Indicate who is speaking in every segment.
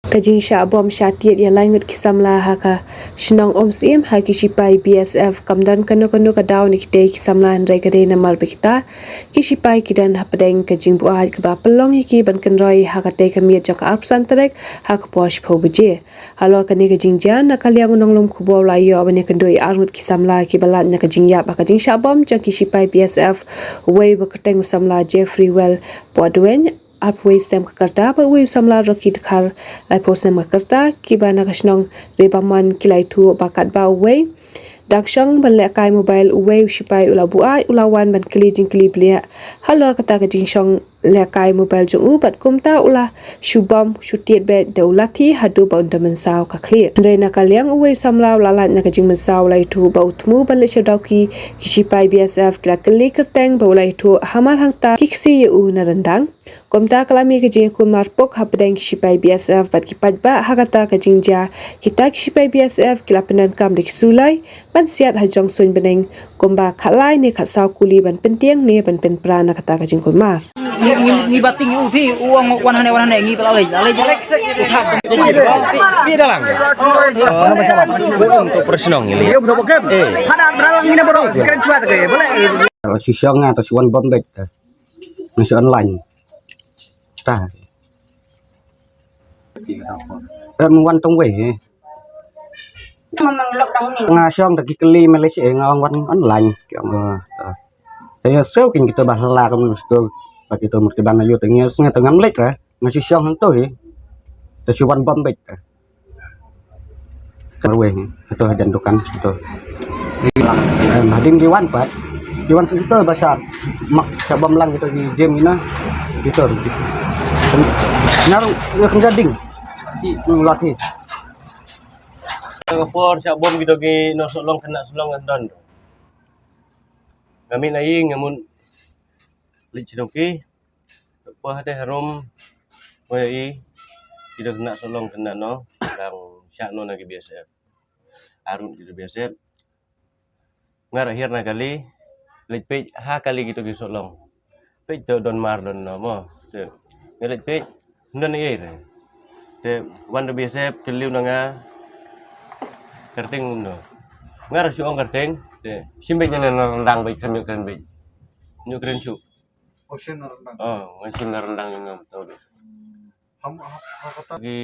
Speaker 1: Kajing sya bom syatiat ya langut kisamla haka shnong om sim haki sipai BSF kamdan kano kadaw ni kite kisamla handrai kade na malbekta ki sipai kidan hapadeng kajing buah keba pelong hiki ban kenroi haka te kamiat jaka arpsan terek haka posh phobeje halor kani kajing jan na kaliang unonglom kubo layo abane kendoi arngut kisamla ki balat na kajing yap kajing sya bom jang ki sipai BSF wei bakateng samla Jeffrey Well podwen Apway stem kakarta पर वही समला रखी दिखार लाई possum kakarta kibana kasnong rebaman kilai tu bakat ba uwe dakshang banle kai mobile uwe usipai ulabua ulawan ban kili jingkili blia halor kata ka jingshong le kai mobile jung u bat kumta ula shubam shutiet be de ulati hadu ba undaman saw ka clear reina kalyang uwe samla ulalat na ka jing saw lai tu ba utmu banle shadauki kisipai BSF kila kili kerteng ba ulai tu hamar hangta kiksi u na rendang Komta kalami ke jing kumar pok hapdeng kisipai BSF bat kipat ba hakata ke jingja kita kisipai BSF kila penan kam dik sulai ban siat hajong sun beneng komba khalai ne khasaw kuli ban pentiang ne ban pen prana kata ke jing kumar
Speaker 2: ni bating upi uang wan hane ngi lalai jelek
Speaker 3: Pi dalam. Untuk persenong ini.
Speaker 2: Hada beralang ini bro keren cuat ke boleh
Speaker 4: Kalau sisong atau siwan bombek masih online tah wan tong we ngasong daki keli Malaysia ngawang wan online saya seukin kita bahla kamu itu bagi itu mesti bana yo tengnya tengah melek lah ngasih song itu siwan bombek kerwe itu jandukan itu hadim diwan pak Diwan segitu bahasa mak sabam lang gitu di gym ina gitu naruh kan jading latih
Speaker 3: Kapor siap bom gitu ki no solong kena solong dan. Kami naing ngamun licinoki apa hade harum wei tidak kena solong kena no lang syak no lagi biasa. Arun gitu biasa. Ngarahir na kali lepej ha kali gitu ki solong. Pej to don mar don no mo. Te ngelet pej ndan ye re. Te wan biasa keliu nanga kerting no. Ngar si ong kerting te simbe jana rendang baik kami kan baik. Nyu keren cu.
Speaker 4: ocean rendang
Speaker 3: Ngasin rendang yang ngam tau deh.
Speaker 4: kata
Speaker 3: Gi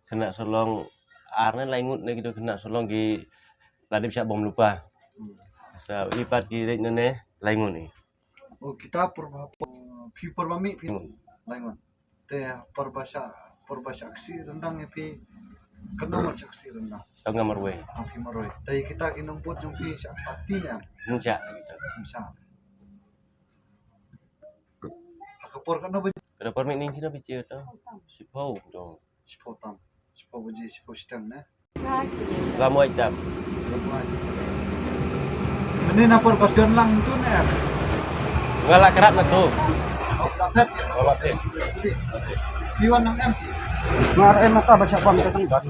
Speaker 3: kena solong arne laingut ne gitu kena solong gi ladip siap bom lupa. Sa lipat gi dek nene laingut ni.
Speaker 4: oh kita per mami laingan teh perbahasa aksi rendang epi kena macam aksi rendang
Speaker 3: Tau ngamar we.
Speaker 4: api maroi teh kita kinumput jumpi sakti ya
Speaker 3: Muncak gitu.
Speaker 4: bisa akapor kan apa
Speaker 3: Kada permit ning sini pici tu. Sipau dong.
Speaker 4: sipotam sipo buji sipo sistem ne
Speaker 3: Kamu ajam.
Speaker 4: ini napor basion lang tu ne
Speaker 3: Ngalak kerat na tu.
Speaker 4: oh kapet
Speaker 3: Bawa teh.
Speaker 4: Diwan ng M ngar mata basa bang teng ban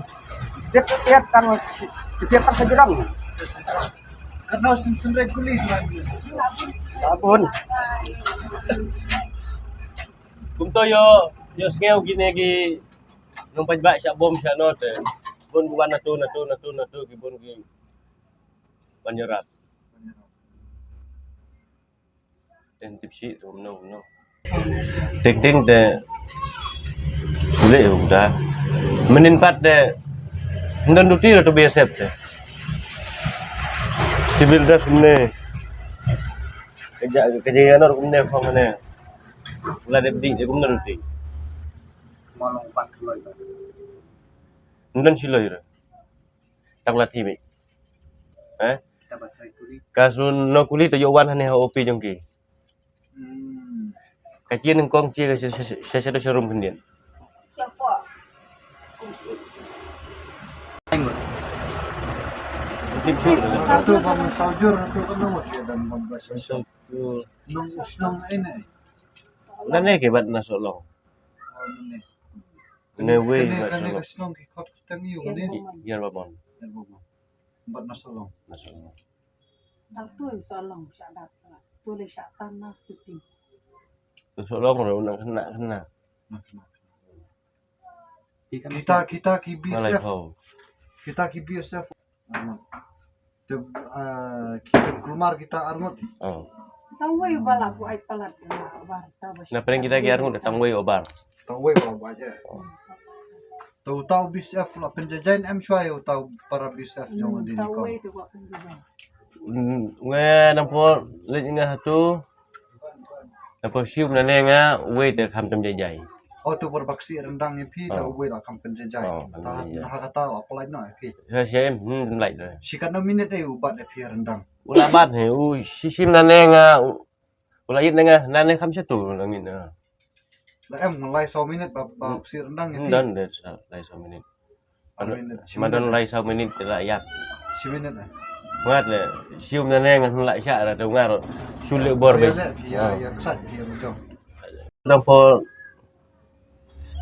Speaker 4: tiap kan tiap kan sejurang karena sin reguli lagi abun
Speaker 3: Kumto yo skeu gini gi numpaj ba siap bom siap no te. Bun bukan natu gi bun gi banyerat. Dan tipsi tu no. Ting de boleh udah. Meninpat de ndan duti tu biasa te. Sibil das ne. Kerja no kumne phong ne. Ula de bing de kumne duti.
Speaker 4: malong pat loy
Speaker 3: Ndan siloi ra. Tak latih mi.
Speaker 4: kita bahasa itu
Speaker 3: Kasun no kuli to yo wan hane ha opi jongki. Kajian ng kong chia sa showroom kendian.
Speaker 4: satu bangun saujur itu kan nomor dia dan membahas nong usnong ini
Speaker 3: Nane ke bat na solong. Ne we bat
Speaker 4: kan
Speaker 3: solong.
Speaker 4: usnong kikot tengi ini
Speaker 3: Yar babon.
Speaker 4: empat nasolong
Speaker 3: Na solong.
Speaker 5: Satu solong syarat boleh syatan nas kuting.
Speaker 3: Solong ro nang kena.
Speaker 6: kita ki
Speaker 3: Malay
Speaker 6: BSF
Speaker 3: kau.
Speaker 6: kita ki BSF kita keluar kita armut
Speaker 3: Oh.
Speaker 5: Tahu wei bala bu ai palat bar tahu
Speaker 3: Nah, paling kita kiarmu datang way obar.
Speaker 6: tahu wei bala aja tahu BSF lah penjajahan M Shwai tahu para BSF jangan di
Speaker 5: tahu
Speaker 6: kau
Speaker 5: wei tu buat penjualan.
Speaker 3: Nga nampo lek nga tu. Nampo sium na nga way te kham tam jai.
Speaker 6: oh tu berbaksi rendang pi
Speaker 3: Oh.
Speaker 6: tahu wei lah kam penjajahan
Speaker 3: Oh, penjajahan.
Speaker 6: kata apa lagi no pi
Speaker 3: Sa siem lại rồi.
Speaker 6: sikat 6 minit ubat pi rendang
Speaker 3: Ula bat he sisim na nga ula yit nga na kham satu lang ni na.
Speaker 6: lah mulai 1 minit berbaksi rendang pi
Speaker 3: Dan de lai 1 minit.
Speaker 6: 1 minit
Speaker 3: Madan lai 1 minit la yak.
Speaker 6: 1 minit
Speaker 3: Ngat le sium na nga lại sya ra tu ngar sule bor be.
Speaker 6: ya kesat pi macam
Speaker 3: Nampo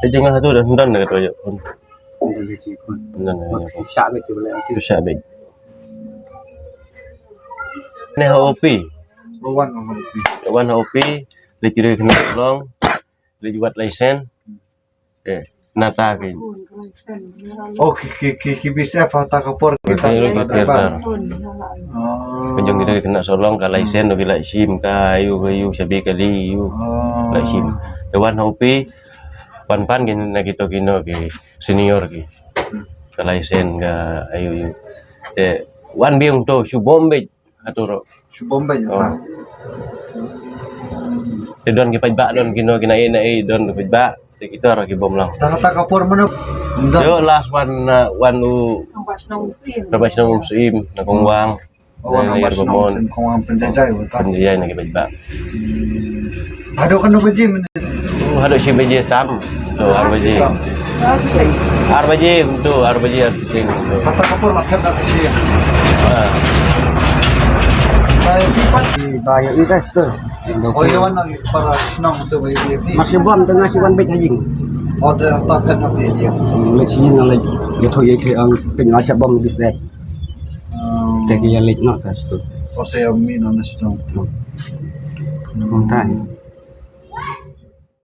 Speaker 3: Jangan satu dan hendan dekat aja.
Speaker 4: Dari situ
Speaker 3: Hendan aja.
Speaker 4: susah betul lah
Speaker 3: Susah baik. Ni HOP.
Speaker 6: lawan sama pi
Speaker 3: Kawan HOP, le kira kena tolong, le buat lesen. Nata ke.
Speaker 5: Pun kalau sen ni
Speaker 6: oh ki BSF atau kapor kita
Speaker 3: Kita
Speaker 6: terban
Speaker 5: pun
Speaker 6: oh
Speaker 3: Penjong kita kena tolong ka lesen do bila SIM ka ayu sabi kali ayu la SIM. Kawan HOP pan gin na kita kino ki senior ki. Ka lesen ka ayu. Wan biung to su bombe aturo.
Speaker 6: Bombay
Speaker 3: Oh. Don ki pajba don kino kinain na don pajba. Kita ra ki bom lang.
Speaker 6: tak kapor mana
Speaker 3: Yo last one u
Speaker 5: nampak senang musim.
Speaker 3: rabas na musim na kungwang.
Speaker 6: oh
Speaker 3: Na
Speaker 6: nambah
Speaker 3: bomon.
Speaker 6: senang kau penjajah betul
Speaker 3: Pandiyay na ki pajba.
Speaker 6: ada kan apa jim
Speaker 3: Hado si beje tam. Tu arbaje. Arbaje tu arbaje arbaje.
Speaker 6: kata kapor lah kan tak sih
Speaker 3: Ah.
Speaker 6: saya pipat
Speaker 4: bayar investor
Speaker 6: oh iya wan lagi para senang tu bagi
Speaker 4: masih bom tengah si wan bet hajing
Speaker 6: oh dah takkan apa dia
Speaker 4: lek sini nang lek dia thôi ke ang pengasap bom bis deh jadi ya lek nak tu
Speaker 6: oh saya minum senang
Speaker 4: kontan